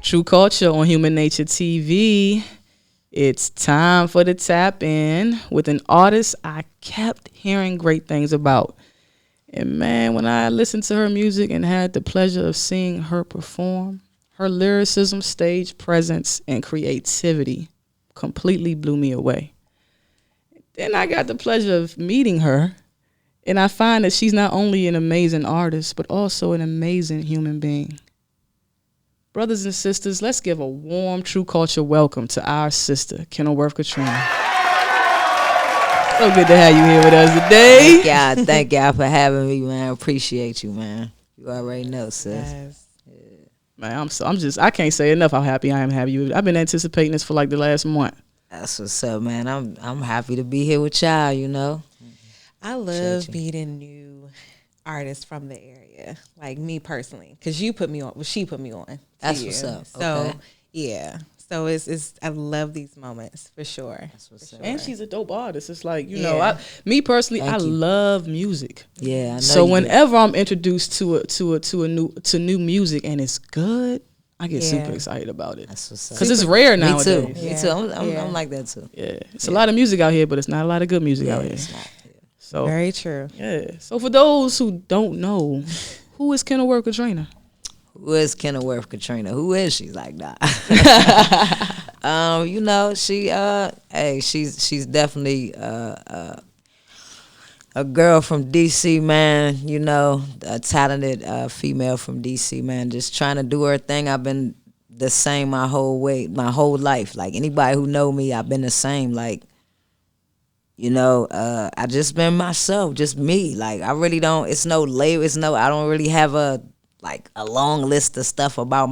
True Culture on Human Nature TV. It's time for the tap in with an artist I kept hearing great things about. And man, when I listened to her music and had the pleasure of seeing her perform, her lyricism, stage presence, and creativity completely blew me away. Then I got the pleasure of meeting her, and I find that she's not only an amazing artist, but also an amazing human being. Brothers and sisters, let's give a warm True Culture welcome to our sister, Kenilworth Katrina. So good to have you here with us today. Thank y'all for having me, man. Appreciate you, man. You already know, sis. Yes. Yeah. Man, I can't say enough how happy I am to have you. I've been anticipating this for like the last month. That's what's up, man. I'm happy to be here with y'all, you know. I love meeting new artists from the area, like me personally, because she put me on. That's what's up. So yeah, so it's I love these moments for sure. That's what's up. And she's a dope artist. It's like know, me personally, I love music. Yeah, I know. So whenever I'm introduced to new music and it's good, I get super excited about it. That's what's up. Because it's rare nowadays. Me too. I'm like that too. Yeah, it's a lot of music out here, but it's not a lot of good music out here. It's not. So very true. Yeah. So for those who don't know, who is Kenilworth Katrina? Who is Kenilworth Katrina? Who is she? Like that? You know, she's definitely a girl from DC, man. You know, a talented female from DC, man. Just trying to do her thing. I've been the same my whole life. Like anybody who know me, I've been the same. Like, you know, I just been myself, just me. Like I really don't. It's no label. I don't really have a long list of stuff about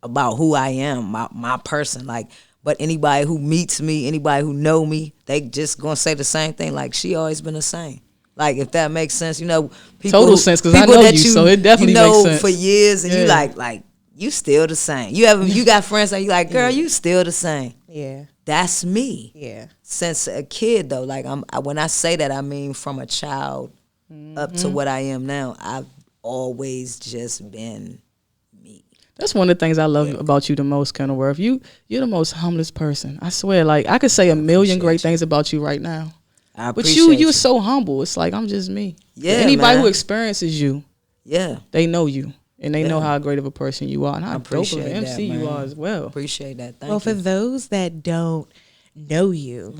about who I am, my person. Like, but anybody who meets me, anybody who know me, they just gonna say the same thing. Like she always been the same. Like if that makes sense, you know. Total sense, because I know you, so it definitely makes sense. For years, and you like you still the same. You got friends that you like, girl, you still the same. Yeah. That's me. Yeah. Since a kid though, like when I say that, I mean from a child up to what I am now. I've always just been me. That's one of the things I love about you the most, Kenilworth. You're the most humblest person. I swear, like I could say a million great things about you right now. I but appreciate you're so humble. It's like I'm just me. Yeah. Anybody man. who experiences you, they know you. And they know how great of a person you are and how dope of an MC you are as well. Appreciate that. Thank you. Well, for those that don't know you,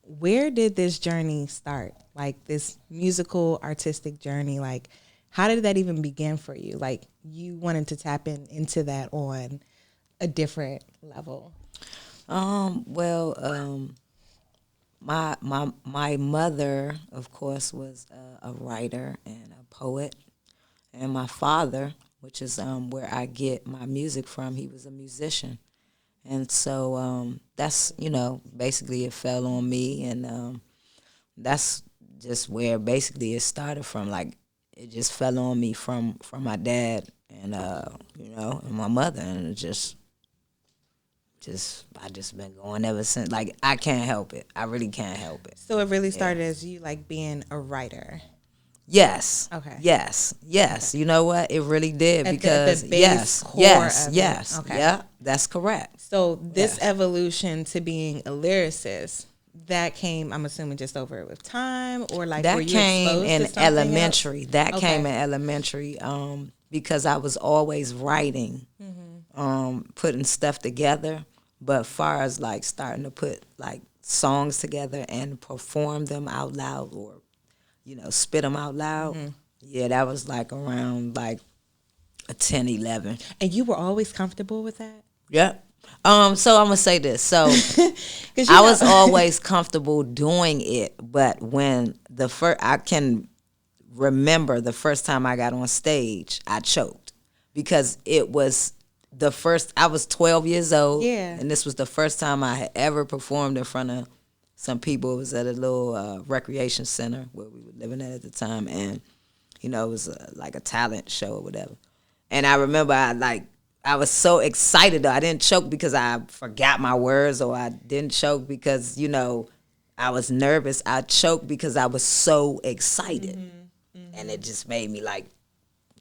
where did this journey start? Like this musical, artistic journey? Like, how did that even begin for you? Like, you wanted to tap into that on a different level? My mother, of course, was a writer and a poet. And my father, which is where I get my music from, he was a musician. And so that's, you know, basically it fell on me. And that's just where basically it started from. Like, it just fell on me from my dad and, you know, and my mother. And it I just been going ever since. Like, I can't help it. I really can't help it. So it really started as you, like, being a writer. Yes. Okay. Yes. Okay. You know what? It really did because the base core of yes. It. Okay. Yeah, that's correct. So this evolution to being a lyricist, that came, I'm assuming, just over with time, or like that were you came in elementary. Else? That came in elementary because I was always writing, putting stuff together. But far as like starting to put like songs together and perform them out loud or, you know, spit them out loud. Yeah, that was like around like a 10, 11. And you were always comfortable with that? Yep. So I'm gonna say this. So I was always comfortable doing it, but when I can remember the first time I got on stage, I choked because it was I was 12 years old. Yeah. And this was the first time I had ever performed in front of some people. It was at a little recreation center where we were living at the time, and you know, it was like a talent show or whatever. And I remember I was so excited though. I didn't choke because I forgot my words, or I didn't choke because, you know, I was nervous. I choked because I was so excited. and it just made me like,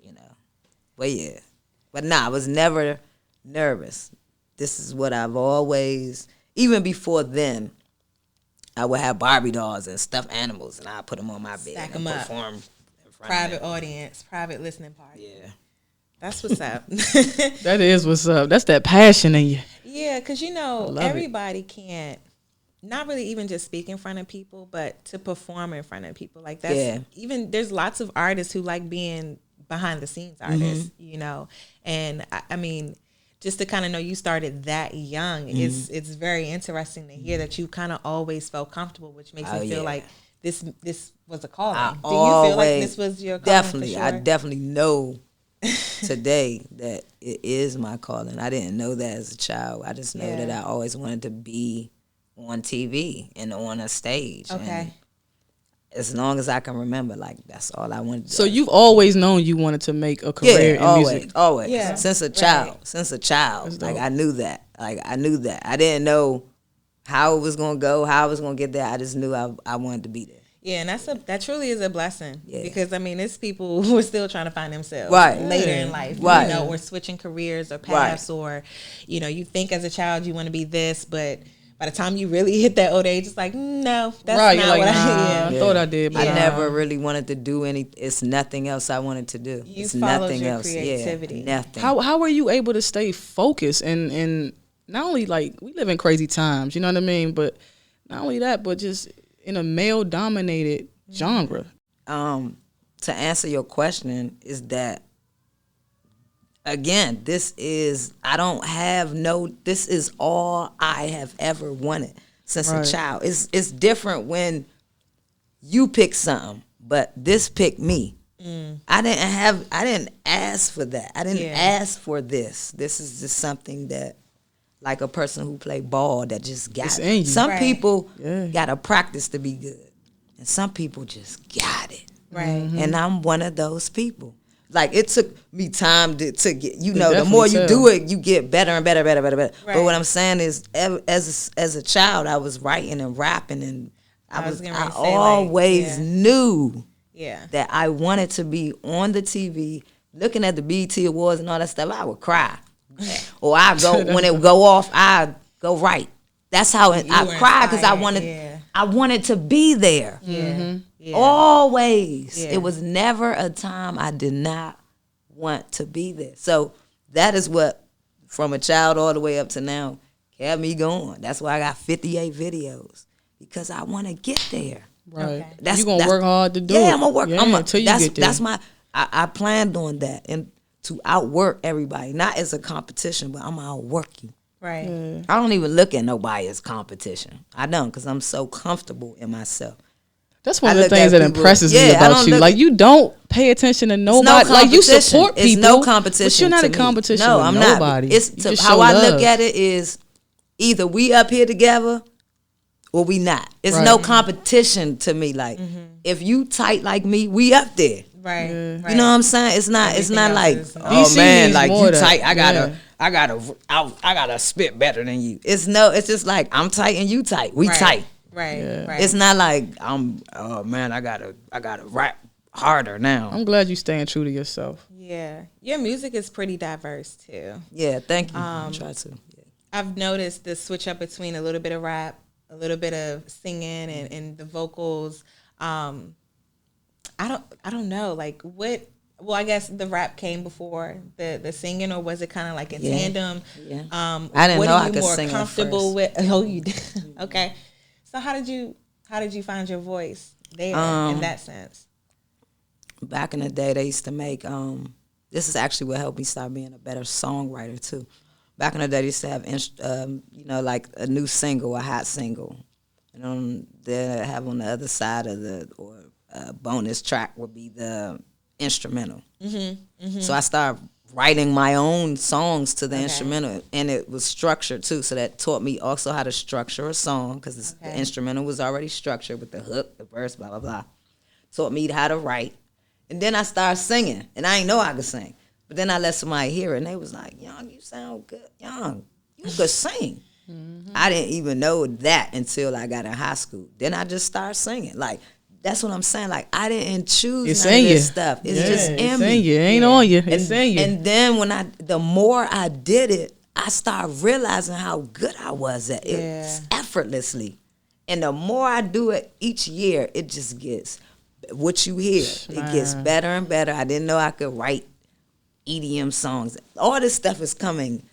you know, but yeah. But nah, I was never nervous. This is what I've always, even before then, I would have Barbie dolls and stuffed animals, and I put them on my bed Stack and 'em up. perform in front Private of them. audience, private listening party. Yeah. That's what's up. That is what's up. That's that passion in you. Yeah, because you know, love it. everybody can't, not really even just speak in front of people, but to perform in front of people. Like that's Yeah. even, there's lots of artists who like being behind the scenes artists, you know. And I mean, just to kind of know you started that young, it's very interesting to hear that you kind of always felt comfortable, which makes me feel like this was a calling. Do you feel like this was your calling? Definitely. For sure? I definitely know today that it is my calling. I didn't know that as a child. I just know that I always wanted to be on TV and on a stage. Okay. And as long as I can remember, like, that's all I wanted to do. So you've always known you wanted to make a career in music. Always. Yeah, Since a right. child. Since a child. That's Like, dope. I knew that. I didn't know how it was going to go, how I was going to get there. I just knew I wanted to be there. Yeah, and that truly is a blessing. Yeah. Because I mean, it's people who are still trying to find themselves Right. later in life, Right. you know, or switching careers or paths, or you know, you think as a child you want to be this, but by the time you really hit that old age, it's like, no, that's Right, not you're like, what nah, I I thought I did, but I nah. never really wanted to do it's nothing else I wanted to do. You it's followed nothing your else. creativity. Yeah, nothing. How were you able to stay focused and not only like we live in crazy times, you know what I mean? But not only that, but just in a male dominated genre. To answer your question is that, again, this is all I have ever wanted since Right. a child. It's different when you pick something, but this picked me. I didn't ask for that. I didn't ask for this. This is just something that, like a person who play ball, that just got It's it. in you. Some Right. people Yeah. gotta practice to be good, and some people just got it. Right. And I'm one of those people. Like, it took me time to get, you know, the definitely more you tell. do it, you get better and better. But Right. what I'm saying is, as a child, I was writing and rapping, and I was getting I ready to say, like, always yeah. knew Yeah. that I wanted to be on the TV, looking at the BET Awards and all that stuff. I would cry, or I go when it would go off, I go right. That's how I were cried, because I inspired, wanted, yeah. I wanted to be there. Yeah. Yeah. Always. Yeah. It was never a time I did not want to be there. So that is what, from a child all the way up to now, kept me going. That's why I got 58 videos, because I want to get there. Right. Okay. You gonna work hard to do it. Yeah, I'm gonna work. Yeah, until you get there. That's my. I planned on that, and to outwork everybody, not as a competition, but I'm gonna outwork you. Right. I don't even look at nobody as competition. I don't, because I'm so comfortable in myself. That's one I of the look things at that people- impresses yeah, me I about don't you. look- Like, you don't pay attention to nobody. Like, you competition. support people. It's no competition. But you're not to in me. competition No, with I'm nobody. not. It's You to, just how show I love. look at it is, either we up here together or we not. It's Right. no competition to me. Like, if you tight like me, we up there. Right. Yeah. Right. You know what I'm saying? It's not. Everything it's not else like, is- oh DC man, needs like more you of that. tight. I Yeah. gotta spit better than you. It's just like, I'm tight and you tight. We Right. tight. Right. Yeah. Right. It's not like oh man, I gotta rap harder now. I'm glad you staying true to yourself. Yeah. Your music is pretty diverse too. Yeah, thank you. Try to. Yeah. I've noticed the switch up between a little bit of rap, a little bit of singing, and the vocals. I don't know, like what. Well, I guess the rap came before the singing, or was it kind of like in tandem? Yeah. I didn't what know are I you could more sing at comfortable first. with? Oh, you did. Okay. So how did you find your voice there in that sense? Back in the day, they used to make. This is actually what helped me start being a better songwriter too. Back in the day, they used to have, like a new single, a hot single, and they have on the other side of bonus track would be the instrumental. So I started writing my own songs to the instrumental, and it was structured too. So that taught me also how to structure a song, because the instrumental was already structured with the hook, the verse, blah blah blah. Taught me how to write, and then I started singing, and I didn't know I could sing. But then I let somebody hear it, and they was like, "Young, you sound good. Young, you could sing." I didn't even know that until I got in high school. Then I just started singing. Like, That's what I'm saying. Like, I didn't choose It's none of in this you. stuff. It's Yeah, just it's in me. in you. It ain't on you. It's in you. And then the more I did it, I started realizing how good I was at it effortlessly. And the more I do it each year, it just gets, what you hear, it gets better and better. I didn't know I could write EDM songs. All this stuff is coming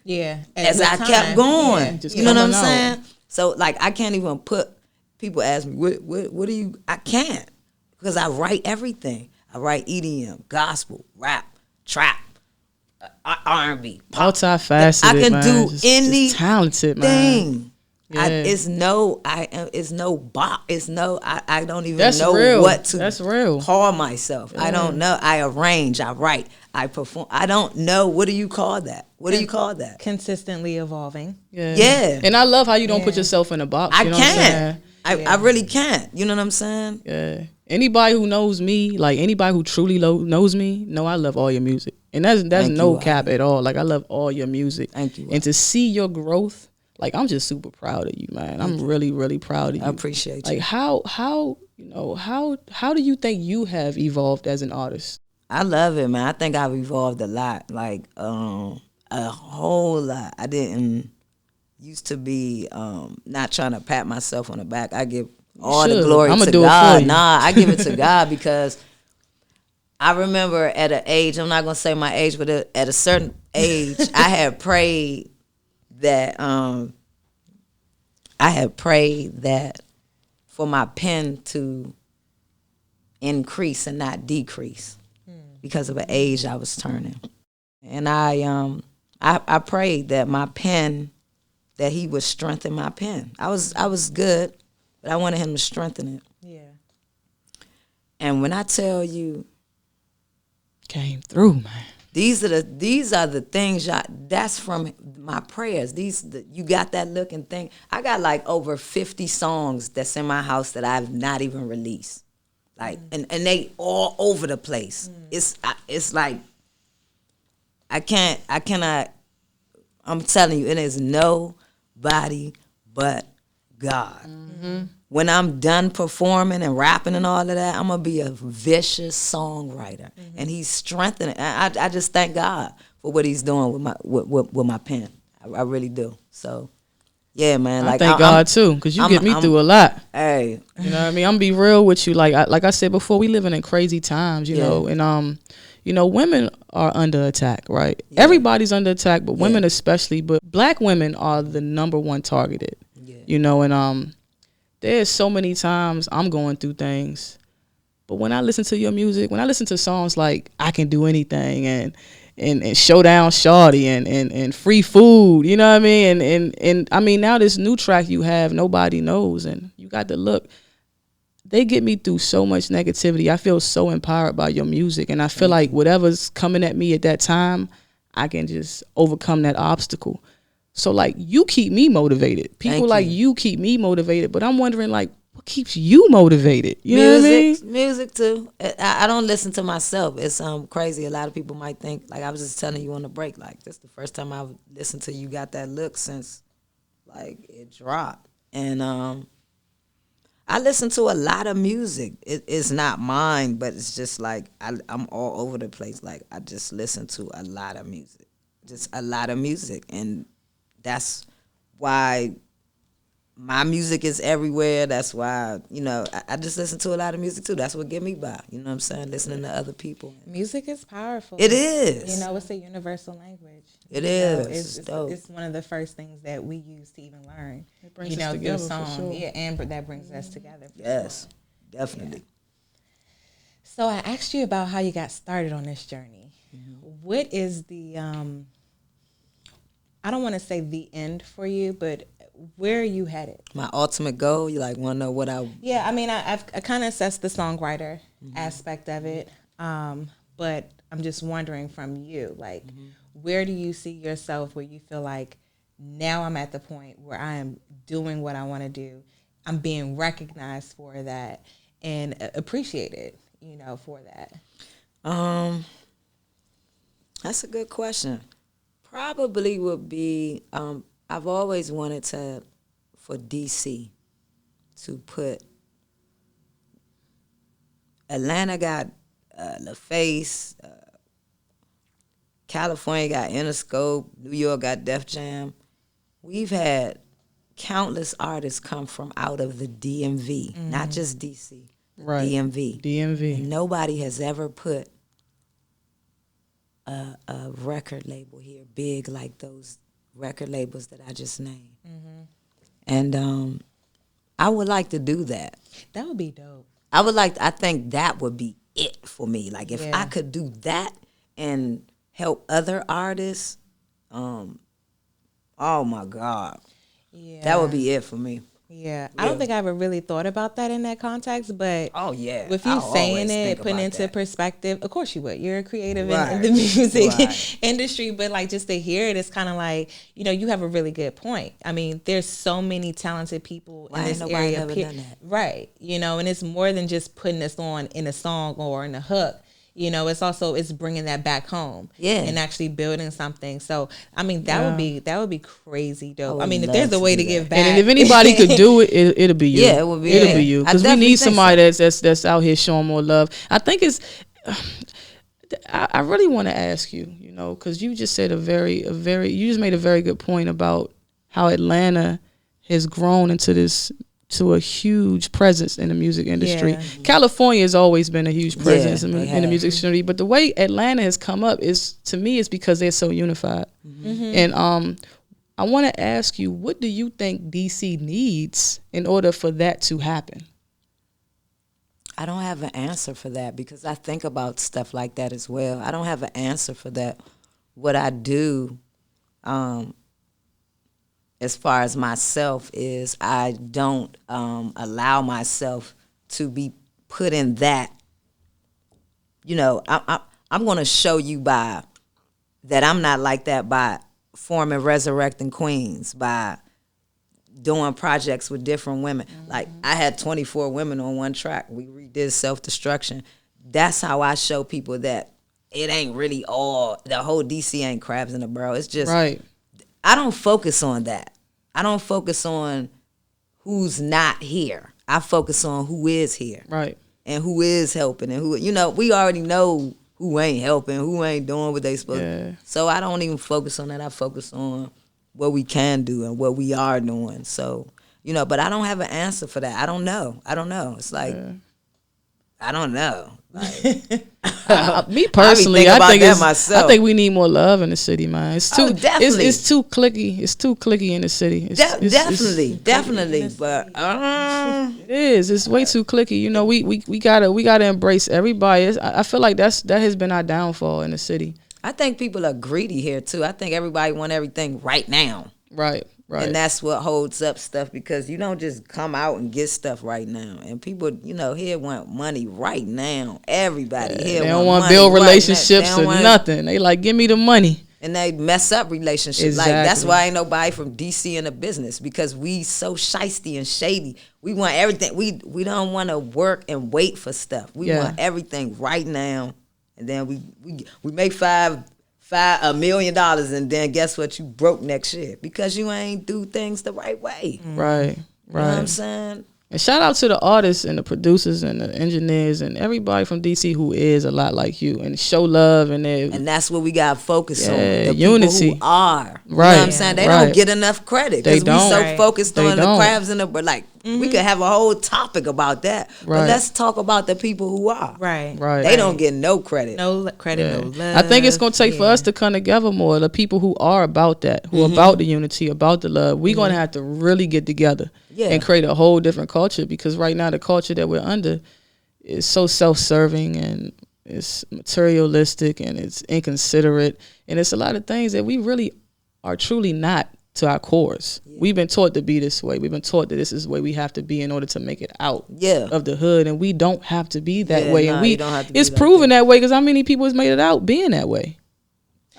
as I kept going. You know what I'm saying? So, like, I can't even people ask me, what do you, I can't. Because I write everything. I write EDM, gospel, rap, trap, R&B, pop. Multifaceted, I can man. do anything. Just talented, man. Yeah. It's no bop. It's no. I don't even That's know real. what to That's real. call myself. I don't know. I arrange. I write. I perform. I don't know. What do you call that? What do you call that? Consistently evolving. Yeah. And I love how you don't put yourself in a box. You know what I'm saying? I really can't. You know what I'm saying? Yeah. Anybody who knows me, like anybody who truly knows me, know I love all your music. And that's no cap at all. Like, I love all your music. Thank you. And to see your growth, like, I'm just super proud of you, man. I'm really, really proud of you. I appreciate you. Like, how do you think you have evolved as an artist? I love it, man. I think I've evolved a lot, like a whole lot. I didn't used to be not trying to pat myself on the back. I give all the glory to God. Nah, I give it to God because I remember at an age, I'm not gonna say my age, but at a certain age, I had prayed that for my pen to increase and not decrease because of an age I was turning. And I prayed that my pen, that he would strengthen my pen. I was good, but I wanted him to strengthen it. Yeah. And when I tell you, came through, man. These are the things that's from my prayers. You got that look and thing. I got like over 50 songs that's in my house that I've not even released. Like and they all over the place. It's like I cannot. I'm telling you, it is nobody but God. Mm-hmm. When I'm done performing and rapping and all of that, I'm gonna be a vicious songwriter, and He's strengthening. I just thank God for what He's doing with my pen. I really do. So, yeah, man. I thank God too, because you get me through a lot. Hey, you know what I mean? I'm gonna be real with you. Like I said before, we living in crazy times, you know, and you know, women are under attack, right? Yeah. Everybody's under attack, but women especially. But Black women are the number one targeted. Yeah. You know, and there's so many times I'm going through things, but when I listen to your music, when I listen to songs like I Can Do Anything and Showdown Shawty and Free Food, you know what I mean? And I mean, now this new track you have, Nobody Knows, and you got the look. They get me through so much negativity. I feel so empowered by your music, and I feel like whatever's coming at me at that time, I can just overcome that obstacle. So, like, you keep me motivated. People like you keep me motivated, but I'm wondering, like, what keeps you motivated? You know what I mean? Music, too. I don't listen to myself. It's crazy. A lot of people might think, like I was just telling you on the break, like, this is the first time I've listened to You Got That Look since, like, it dropped. And I listen to a lot of music. It's not mine, but it's just like I'm all over the place. Like, I just listen to a lot of music. Just a lot of music. And that's why my music is everywhere. That's why, you know, I just listen to a lot of music too. That's what get me by. You know what I'm saying? Listening to other people. Music is powerful. It is. You know, it's a universal language. It is. It's one of the first things that we use to even learn. It brings us together, through song. for sure. Yeah, and that brings us together. Yes, definitely. Yeah. So I asked you about how you got started on this journey. Mm-hmm. What is the I don't want to say the end for you, but where are you headed? My ultimate goal, you like want to know what I... Yeah, I mean, I kind of assessed the songwriter aspect of it, but I'm just wondering from you, like, where do you see yourself where you feel like now I'm at the point where I am doing what I want to do, I'm being recognized for that and appreciated, you know, for that? That's a good question. Probably would be, I've always wanted for DC to put Atlanta got LaFace, California got Interscope, New York got Def Jam. We've had countless artists come from out of the DMV, not just DC, Right. DMV. DMV. And nobody has ever put a record label here big like those record labels that I just named. And I would like to do that. That would be dope. I think that would be it for me. Like if Yeah. I could do that and help other artists, oh my God. Yeah. That would be it for me. Yeah. I don't think I ever really thought about that in that context, but Oh yeah. with you I'll saying always it, think putting about into that. perspective, of course you would. You're a creative in Right. the music Right. industry, but like just to hear it, it's kind of like, you have a really good point. I mean, there's so many talented people Why in ain't this nobody area. ever done that? Right. And it's more than just putting this on in a song or in a hook. It's bringing that back home, Yeah. and actually building something. So, I mean, that would be crazy dope. would I mean, if love there's a to way do to that. give back, And if anybody could do it, it'll be you. Yeah, it would be It'll me. be you, I because we definitely need think somebody that's out here showing more love. I think it's. I really want to ask you, because you just said you just made a very good point about how Atlanta has grown to a huge presence in the music industry. Yeah. California has always been a huge presence Yeah, in they the have. music industry, but the way Atlanta has come up is because they're so unified. And I want to ask you, what do you think DC needs in order for that to happen? I don't have an answer for that because I think about stuff like that as well. I don't have an answer for that. What I do, as far as myself, is I don't allow myself to be put in that. I'm going to show you that I'm not like that by forming Resurrecting Queens, by doing projects with different women. Like I had 24 women on one track. We redid Self-Destruction. That's how I show people that it ain't really all, the whole DC ain't crabs in a barrel. It's just, Right. I don't focus on that. I don't focus on who's not here. I focus on who is here. Right. And who is helping and who, we already know who ain't helping, who ain't doing what they supposed to. So I don't even focus on that. I focus on what we can do and what we are doing. So, but I don't have an answer for that. I don't know. It's like, I don't know. Like, Me personally, I I that myself. think we need more love in the city, man. It's too definitely. It's too cliquey. It's too cliquey in the city. Definitely. But It is. It's way too cliquey. We gotta embrace everybody. I feel like that has been our downfall in the city. I think people are greedy here too. I think everybody want everything right now. Right. And that's what holds up stuff, because you don't just come out and get stuff right now. And people, here want money right now. Everybody here They don't want want to build money right relationships now. They or don't want- nothing. They like, give me the money. And they mess up relationships. Exactly. Like, that's why ain't nobody from DC in the business, because we so shisty and shady. We want everything. We don't want to work and wait for stuff. We want everything right now. And then we make $1 million, and then guess what? You broke next year because you ain't do things the right way. Right. You know what I'm saying? And shout out to the artists and the producers and the engineers and everybody from DC who is a lot like you and show love and that's what we got to focus on. The unity. people who are. Right. You know what I'm saying? They don't get enough credit They because we don't. so focused They on the don't. crabs and the, we could have a whole topic about that. Right. But let's talk about the people who are. right. They don't get no credit. No credit, no love. I think it's gonna take for us to come together more. The people who are about that, who are about the unity, about the love, we're gonna have to really get together and create a whole different culture. Because right now the culture that we're under is so self-serving and it's materialistic and it's inconsiderate and it's a lot of things that we really are truly not to our cores. We've been taught to be this way. We've been taught that this is the way we have to be in order to make it out of the hood, and we don't have to be that way. And you don't have to be it's like proven that way because how many people has made it out being that way?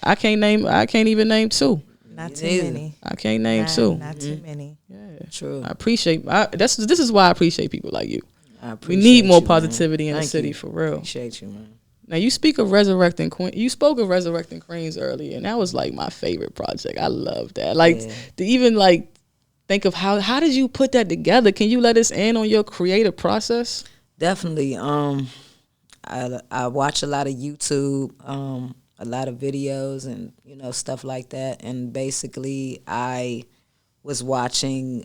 I can't even name two. Not too many. I can't name two. Not too many. True. I appreciate. This is why I appreciate people like you. I We appreciate need more you, positivity man. in the Thank city you. for real. Appreciate you, man. Now you speak of Resurrecting Queen. You spoke of Resurrecting Queens earlier, and that was like my favorite project. I love that. Like to even like think of how did you put that together? Can you let us in on your creative process? Definitely. I watch a lot of YouTube, a lot of videos, and stuff like that. And basically, I was watching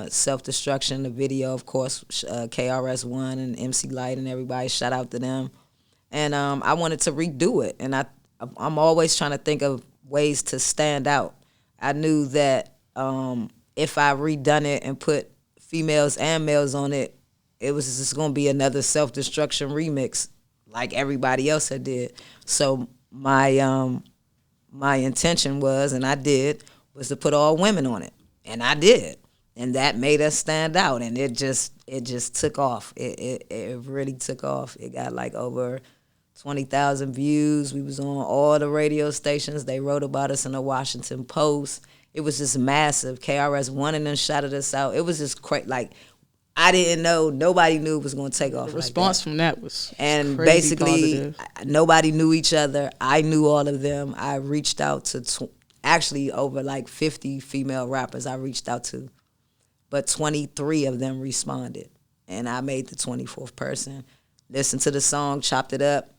Self Destruction, the video, of course, KRS-One and MC Light and everybody. Shout out to them. And I wanted to redo it, and I'm always trying to think of ways to stand out. I knew that if I redone it and put females and males on it, it was just going to be another Self-Destruction remix like everybody else had did. So my intention was, and I did, was to put all women on it, and I did, and that made us stand out, and it just took off. It really took off. It got like over 20,000 views. We was on all the radio stations. They wrote about us in the Washington Post. It was just massive. KRS-One and them shouted us out. It was just crazy. Like, I didn't know. Nobody knew it was going to take off. The response from that was and crazy basically, positive. Nobody knew each other. I knew all of them. I reached out to actually over like 50 female rappers I reached out to. But 23 of them responded. And I made the 24th person. Listened to the song, chopped it up.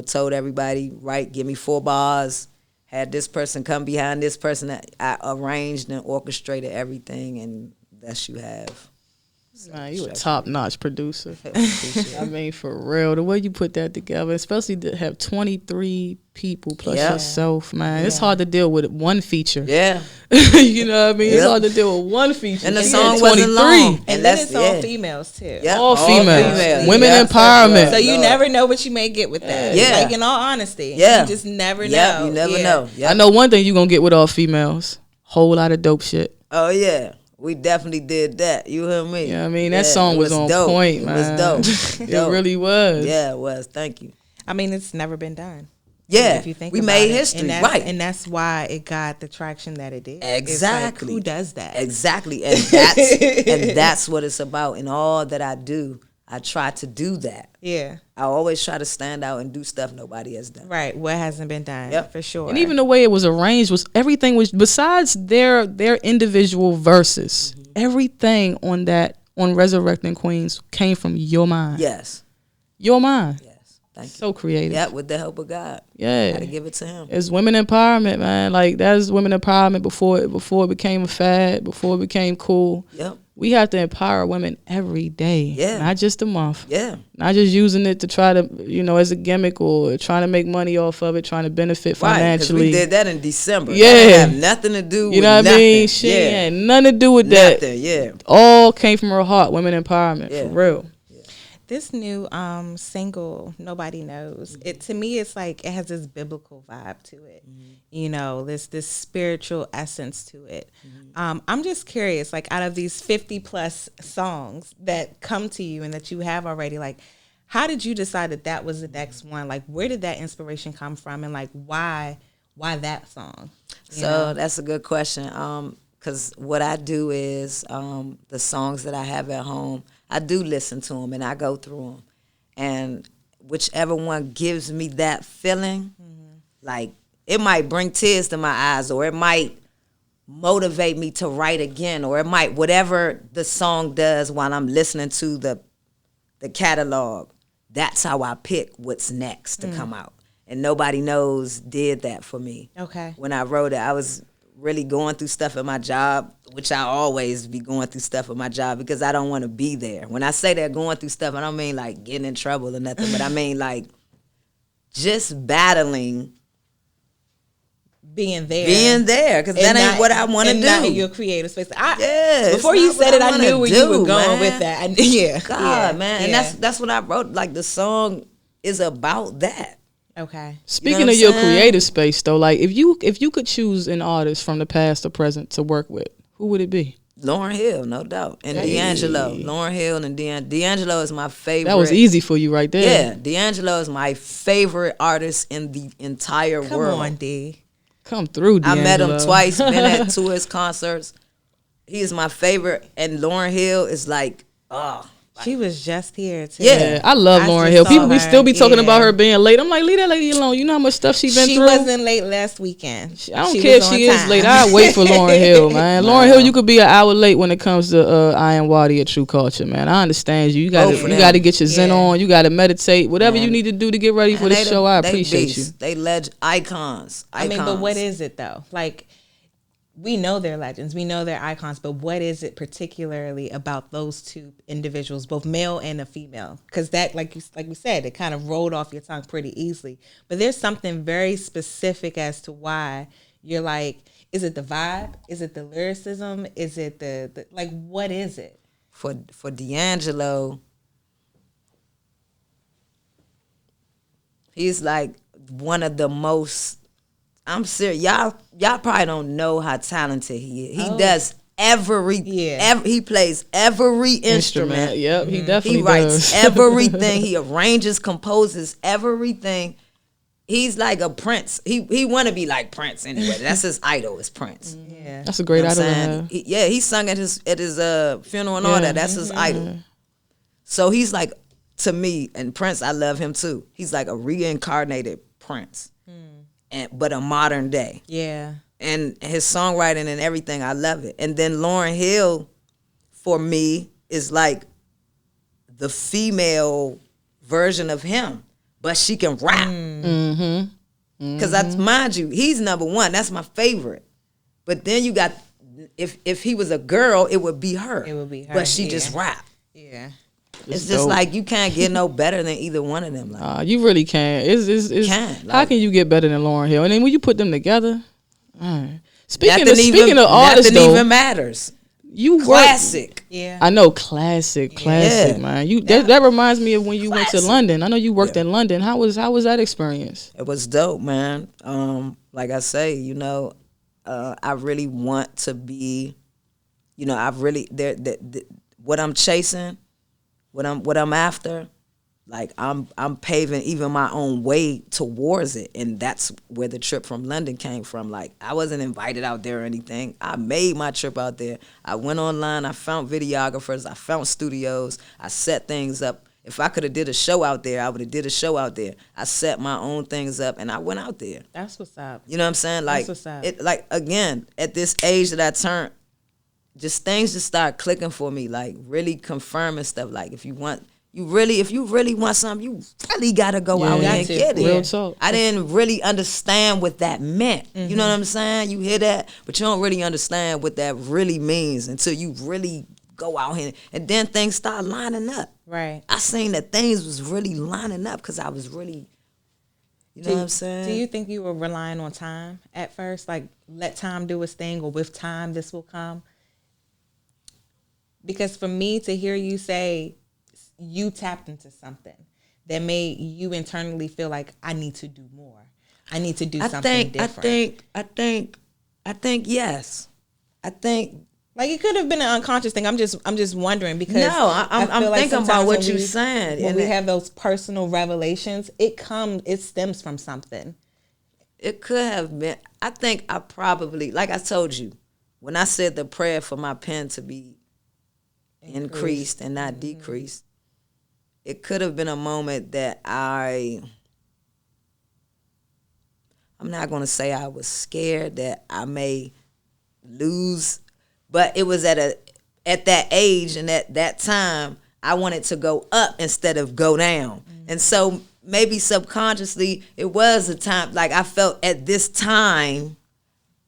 Told everybody, right, give me 4 bars, had this person come behind this person. I arranged and orchestrated everything, and thus you have. Man, you a top-notch producer. I mean, for real, the way you put that together, especially to have 23 people plus yourself, man. It's hard to deal with one feature. Yeah. You know what I mean? It's hard to deal with one feature. And the song wasn't long. And then it's all females, too. Yep. All females. Women empowerment. So you never know what you may get with that. Yeah. Like, in all honesty. Yeah. You just never know. You never know. Yep. I know one thing you're going to get with all females. Whole lot of dope shit. Oh, yeah. We definitely did that. You hear me? Yeah, I mean, that song was on dope. point, man. It was dope. It really was. Yeah, it was. Thank you. I mean, it's never been done. Yeah, if you think we about made it. history, and right? And that's why it got the traction that it did. Exactly. It's like, who does that? Exactly, and that's what it's about. In all that I do, I try to do that. Yeah. I always try to stand out and do stuff nobody has done. Right. What hasn't been done? Yep. For sure. And even the way it was arranged was everything was besides their individual verses. Mm-hmm. Everything on Resurrecting Queens came from your mind. Yes. Your mind. Yes. Thank you. So creative. Yeah, with the help of God. Yeah. Gotta give it to him. It's women empowerment, man. Like, that's women empowerment before it became a fad, before it became cool. Yep. We have to empower women every day. Yeah. Not just a month. Yeah. Not just using it to try to, as a gimmick or trying to make money off of it, trying to benefit financially. Right, because we did that in December. Yeah. That had nothing to do with what nothing. I mean? She had nothing to do with that. Nothing, yeah. All came from her heart, women empowerment, for real. This new single, Nobody Knows, it to me, it's like it has this biblical vibe to it. Mm-hmm. This spiritual essence to it. Mm-hmm. I'm just curious, like, out of these 50 plus songs that come to you and that you have already, like, how did you decide that was the next one? Like, where did that inspiration come from, and like why that song? So that's a good question. Because what I do is the songs that I have at home, I do listen to them and I go through them. And whichever one gives me that feeling, like, it might bring tears to my eyes, or it might motivate me to write again, or it might, whatever the song does while I'm listening to the catalog, that's how I pick what's next to come out. And Nobody Knows did that for me. Okay. When I wrote it, I was really going through stuff at my job, which I always be going through stuff at my job because I don't want to be there. When I say that going through stuff, I don't mean like getting in trouble or nothing, but I mean like just battling. Being there, because that ain't what I want to do. Not in your creative space. Yes, before you said it, I knew where you were going with that. Man, and that's what I wrote. Like, the song is about that. Okay. Speaking of your creative space, though, like, if you could choose an artist from the past or present to work with, who would it be? Lauryn Hill, no doubt, and D'Angelo. Lauryn Hill and D'Angelo is my favorite. That was easy for you right there. Yeah, D'Angelo is my favorite artist in the entire world. Come on, D. Come through, D'Angelo. I met him twice, been at 2 of his concerts. He is my favorite, and Lauryn Hill is like, She was just here too. Yeah, I love Lauryn Hill. People be still be talking about her being late. I'm like, leave that lady alone. You know how much stuff she been through. She wasn't late last weekend. I don't care if she is late. I wait for Lauryn Hill, man. Lauryn Hill, you could be an hour late when it comes to Am Waddy or True Culture, man. I understand you. You got to get your zen on. You got to meditate. Whatever you need to do to get ready for the show. I appreciate you. They icons. I mean, but what is it though? Like, we know they're legends, we know they're icons, but what is it particularly about those two individuals, both male and a female? Because that, like we said, it kind of rolled off your tongue pretty easily. But there's something very specific as to why you're like, is it the vibe? Is it the lyricism? Is it the like, what is it? For D'Angelo, he's like one of the most. I'm serious. Y'all probably don't know how talented he is. He does he plays every instrument. Yep, he definitely He writes everything. He arranges, composes everything. He's like a Prince. He want to be like Prince anyway. That's his idol, is Prince. Yeah, that's a great idol. He sung at his funeral and all that. That's his idol. So he's like, to me, and Prince, I love him too. He's like a reincarnated Prince. But a modern day. Yeah. And his songwriting and everything, I love it. And then Lauryn Hill, for me, is like the female version of him. But she can rap. Because mind you, he's number one. That's my favorite. But then you got, if he was a girl, it would be her. It would be her. But she just rap. Yeah. It's just like you can't get no better than either one of them. Like, you really can't. How can you get better than Lauryn Hill? And then when you put them together, speaking of artists, nothing even matters. Classic. Yeah, I know, classic, man. That reminds me of when you went to London. I know you worked in London. How was that experience? It was dope, man. Like I say, I really want to be, what I'm chasing. What I'm after, like I'm paving even my own way towards it, and that's where the trip from London came from. Like, I wasn't invited out there or anything. I made my trip out there. I went online. I found videographers. I found studios. I set things up. If I could have did a show out there, I would have did a show out there. I set my own things up, and I went out there. That's what's up. You know what I'm saying? Like, that's what's up. It, like, again, at this age that I turned, just things just start clicking for me, like really confirming stuff. Like, if you really want something, you really gotta go out and get it. Real talk. I didn't really understand what that meant. You know what I'm saying? You hear that, but you don't really understand what that really means until you really go out here, and then things start lining up. Right. I seen that things was really lining up because I was really, you know what I'm saying? Do you think you were relying on time at first? Like, let time do its thing, or with time this will come? Because for me to hear you say you tapped into something that made you internally feel like, I need to do more. I need to do something different. I think yes. I think, like, it could have been an unconscious thing. I'm just wondering, because I'm thinking about what you're saying. When we have those personal revelations, it stems from something. It could have been. I think I probably, like I told you, when I said the prayer for my pen to be increased and not decreased, it could have been a moment that I'm not going to say I was scared that I may lose, but it was at that age and at that time, I wanted to go up instead of go down. And so maybe subconsciously it was a time, like I felt at this time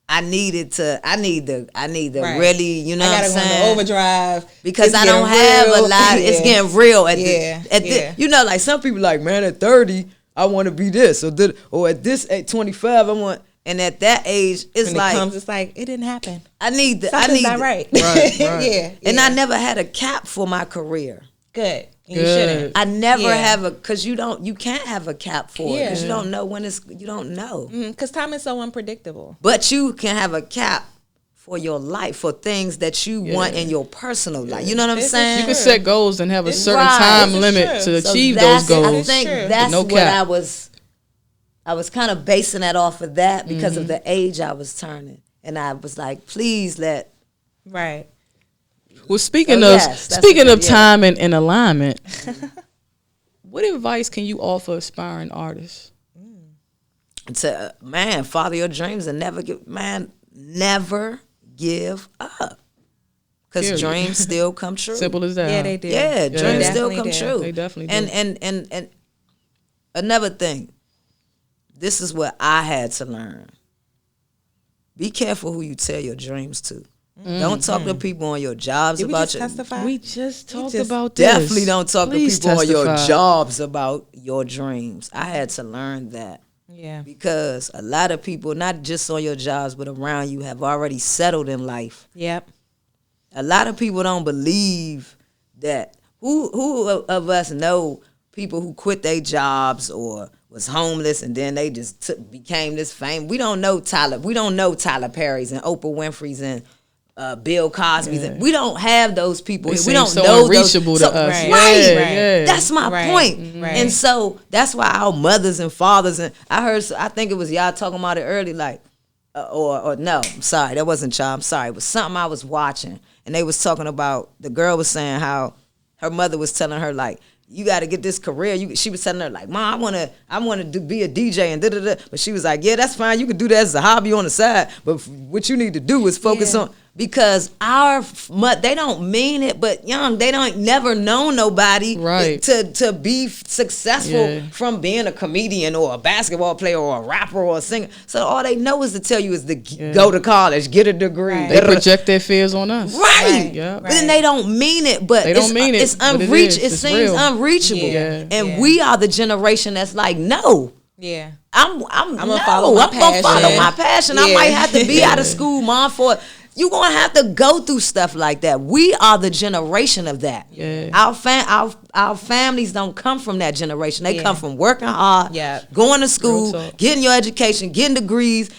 I need to right. Really, you know what I'm saying? I gotta go into overdrive. Because I don't have a lot. It's getting real. You know, like some people like, man, at 30, I want to be this. Or at 25, I want. And at that age, it's it's like, it didn't happen. Something's not right. Right. Yeah. And I never had a cap for my career. Good. You shouldn't. I never have because you can't have a cap for it because you don't know when you don't know. Because time is so unpredictable. But you can have a cap for your life, for things that you want in your personal life. You know what I'm saying? You can set goals and have a certain time limit to achieve those goals. I think that's what I was kind of basing that off of that because of the age I was turning. And I was like, please let Well, speaking So, of yes, that's speaking a of good- time and alignment, what advice can you offer aspiring artists? To man, follow your dreams and never never give up. Because Period. dreams still come true. Simple as that. Yeah, huh? they do. Yeah, They dreams still definitely come do. true. They definitely do. And another thing, this is what I had to learn. Be careful who you tell your dreams to. Don't talk to people on your jobs Did we about just your. testify? We just talked just about this. Definitely don't talk Please to people on your testify. jobs about your dreams. I had to learn that. Yeah. Because a lot of people, not just on your jobs, but around you, have already settled in life. Yep. A lot of people don't believe that. Who of us know people who quit their jobs or was homeless and then they just became this fame? We don't know Tyler. We don't know Tyler Perry's and Oprah Winfrey's and Bill Cosby's. Yeah. And we don't have those people. They We seem don't so know unreachable those. to us. Right. Right. Yeah. That's my Right. point. Right. And so that's why our mothers and fathers, and I think it was y'all talking about it early, like, or no, I'm sorry, that wasn't y'all. I'm sorry, it was something I was watching, and they was talking about, the girl was saying how her mother was telling her, like, you got to get this career. She was telling her, like, Mom, I want to be a DJ and da-da-da. But she was like, yeah, that's fine. You can do that as a hobby on the side. But what you need to do is focus on, because they don't mean it, but they don't never know nobody Right. to be successful from being a comedian or a basketball player or a rapper or a singer. So all they know is to tell you is to go to college, get a degree. Right. They project their fears on us. Right. Yeah. But then they don't mean it, but They don't mean it, it's but it unreachable. is. It It's seems real. unreachable. Yeah. And Yeah. we are the generation that's like, no. Yeah. I'm gonna follow my I'm gonna follow passion. my passion. I Yeah. might have to be out of school, Mom, for you're gonna have to go through stuff like that. We are the generation of that. Yeah. Our families don't come from that generation. They Yeah. come from working hard, Yeah. going to school, Real talk. getting your education, getting degrees.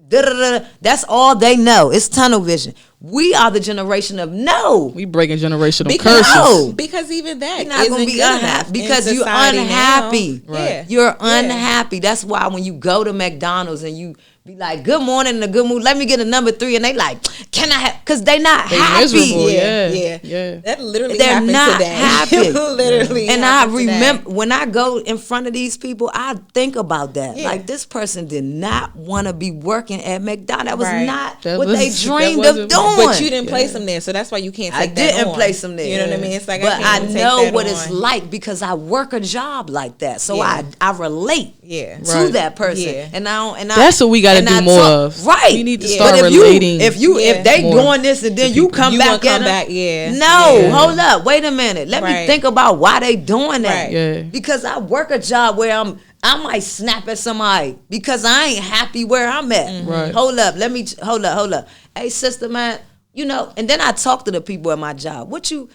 That's all they know. It's tunnel vision. We are the generation of no. We breaking generational Because, curses. No. because even that You're not gonna isn't be good enough unhappy in because you're society now. unhappy. Yeah. You're unhappy. That's why when you go to McDonald's and you be like, good morning, in a good mood, let me get a number 3, and they like, can I have, because they not They happy. miserable. Yeah, Yeah. yeah, Yeah. That literally They're happened not today. happy. Literally. And I happened today. remember when I go in front of these people, I think about that. Yeah. Like, this person did not want to be working at McDonald's. That was Right. not That what was- they that dreamed of wasn't- doing. But you didn't place them there, so that's why you can't I take that didn't on. place them there. You know what I mean? It's like, but I I can't even know take that what on. it's like because I work a job like that. So Yeah. I relate Yeah. to Right. that person. Yeah. And I don't, and That's what we gotta and do I more talk- of. Right. We need to Yeah. start But relating. if Yeah. they more doing this and then you come You back wanna come at them, back, yeah. No, Yeah. hold up, wait a minute. Let me Right. think about why they doing that. Right. Yeah. Because I work a job where I might snap at somebody because I ain't happy where I'm at. Right. Hold up, hold up. Hey, sister, man, and then I talk to the people at my job. What you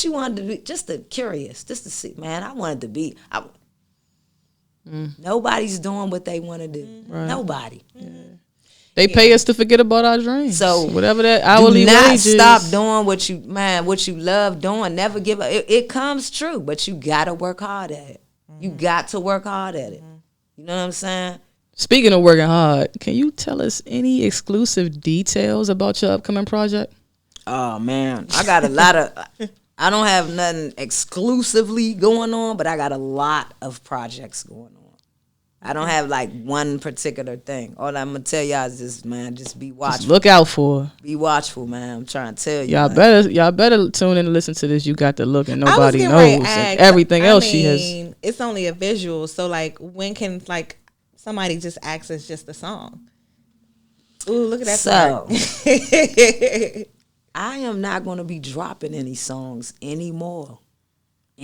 wanted to be? Just curious, just to see, man. I wanted to be. Nobody's doing what they want to do. Right. Nobody. They pay us to forget about our dreams. So whatever that hourly do not wage is. stop doing what you love doing. Never give up. It comes true, but you gotta work hard at it. You got to work hard at it. You know what I'm saying? Speaking of working hard, can you tell us any exclusive details about your upcoming project? Oh man, I got a lot of. I don't have nothing exclusively going on, but I got a lot of projects going on. I don't have like one particular thing. All I'm gonna tell y'all is just, man, just be watchful. Just look out for her. Be watchful, man. I'm trying to tell you. Y'all man. better tune in and listen to this. You got the look and I was nobody getting knows. ready to And ask, everything I else she mean, has. It's only a visual, so like, when can like somebody just access just the song? Ooh, look at that. So part. I am not gonna be dropping any songs anymore.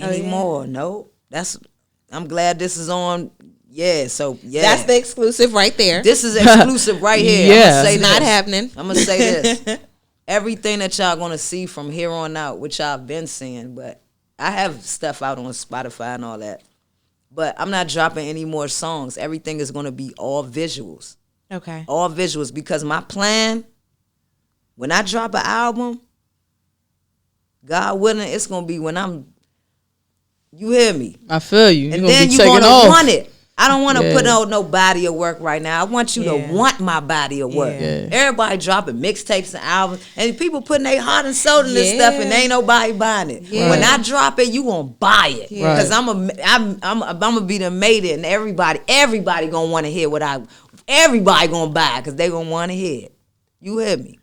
Oh, No. I'm glad this is on. Yeah, so yeah. That's the exclusive right there. This is exclusive right here. Yeah. I'm gonna say It's not this. happening. I'm gonna say this. Everything that y'all gonna see from here on out, which I've been seeing, but I have stuff out on Spotify and all that. But I'm not dropping any more songs. Everything is gonna be all visuals. Okay. All visuals, because my plan, when I drop an album, God willing, it's gonna be when you hear me. I feel you. You're And gonna then be you're taking gonna off. want it. I don't want to put out no body of work right now. I want you to want my body of work. Yeah. Everybody dropping mixtapes and albums, and people putting their heart and soul in this stuff, and ain't nobody buying it. Yeah. When I drop it, you gonna buy it because Right. I'm gonna be the made it, and everybody gonna want to hear everybody gonna buy it because they gonna want to hear it. You hear me?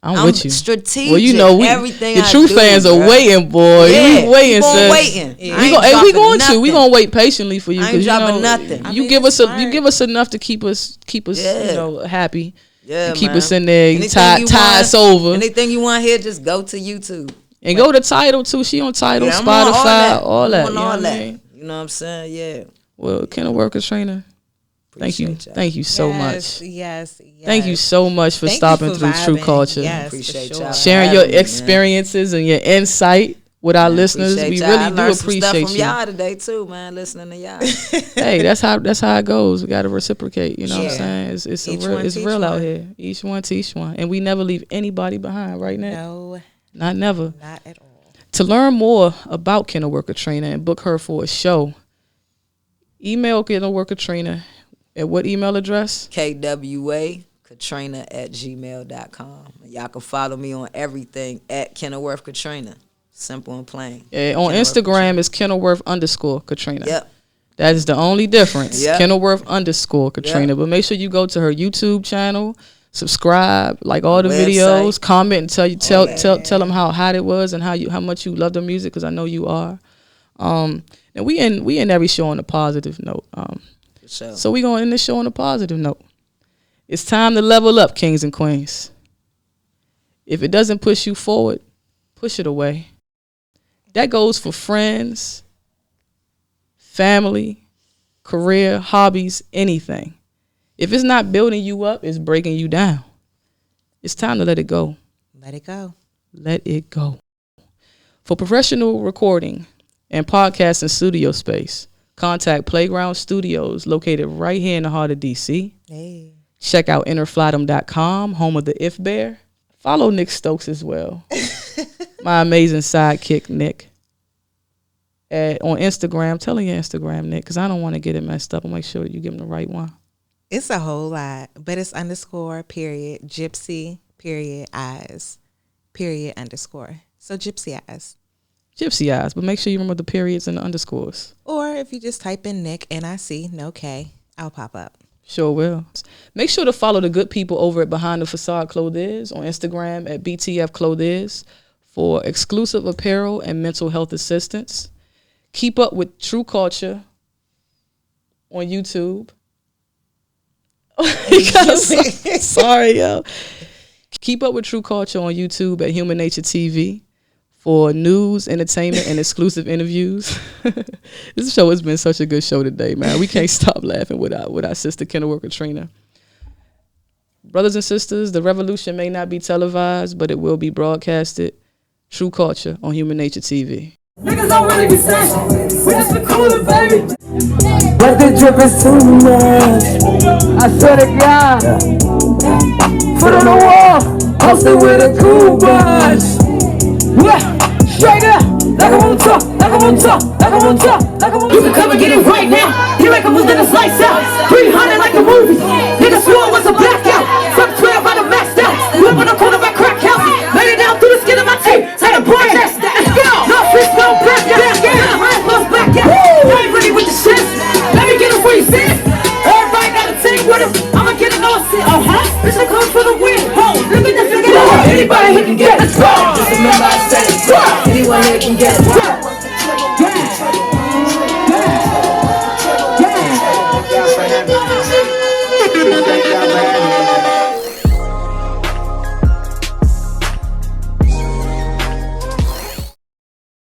I'm with you. Strategic. Well, you know, everything the I true do, fans are waiting, boy. Yeah, We waiting, keep on sis. waiting. Yeah. I ain't We dropping going to. nothing. We gonna wait patiently for you. I ain't 'cause, dropping you know, nothing. You I give mean, us it's you give us enough to keep us Yeah. you know, happy. Yeah, and keep man. us in there. Anything Tie you us want- over. Anything you want here, just go to YouTube. And go to Tidal too. She on Tidal, Yeah, I'm on Spotify, all that. I'm on You know all what I that. mean? You know what I'm saying? Yeah. Well, Kenilworth, Katrina, thank you. Appreciate y'all. Thank you so Yes, much. Yes. Thank you so much for Thank you stopping for through True vibing. Culture. Yes, Appreciate for sure. y'all. Sharing for your having me, man. experiences and your insight with our listeners. Appreciate We y'all. I really learned do some stuff appreciate from you. y'all today too, man. Listening to y'all. Hey, that's how it goes. We got to reciprocate. You know what I'm Yeah. saying? It's Each real. one It's teach real out one. here. Each one teach one, and we never leave anybody behind. Right now, No, not never. not at all. To learn more about Kenilworth Katrina and book her for a show, email Kenilworth Katrina at what email address? KWA Katrina@gmail.com. Y'all can follow me on everything at Kenilworth Katrina. Simple and plain. On Kenilworth Instagram, it's Kenilworth_Katrina. Yep. That is the only difference. Yep. Kenilworth_Katrina. Yep. But make sure you go to her YouTube channel, subscribe, like all the Website. videos, comment, and tell them how hot it was and how much you love the music, because I know you are. And we end every show on a positive note. For sure. So we gonna end the show on a positive note. It's time to level up, kings and queens. If it doesn't push you forward, push it away. That goes for friends, family, career, hobbies, anything. If it's not building you up, it's breaking you down. It's time to let it go. Let it go. Let it go. For professional recording and podcasting studio space, contact Playground Studios, located right here in the heart of DC. Hey. Check out innerflydom.com, home of the If Bear. Follow Nick Stokes as well. My amazing sidekick, Nick. On Instagram. Tell him your Instagram, Nick, because I don't want to get it messed up. I'll make sure that you give him the right one. It's a whole lot, but it's _ gypsy eyes _ So gypsy eyes. Gypsy Eyes, but make sure you remember the periods and the underscores. Or if you just type in Nick, NIC, no K, I'll pop up. Sure will. Make sure to follow the good people over at Behind the Facade Clothiers on Instagram at BTF Clothiers for exclusive apparel and mental health assistance. Keep up with True Culture on YouTube. Sorry, yo. Keep up with True Culture on YouTube at Human Nature TV for news, entertainment, and exclusive interviews. This show has been such a good show today, man. We can't stop laughing with our sister Kenilworth Katrina. Brothers and sisters, the revolution may not be televised, but it will be broadcasted. True Culture on Human Nature TV. Niggas don't really be saying, we just be coolin', baby. But the drip is too much. I swear to God. Foot on the wall, hosted with a cool bunch. Yeah, straight up, like I'm on top, like I'm on top, like I'm on top, like I'm on top.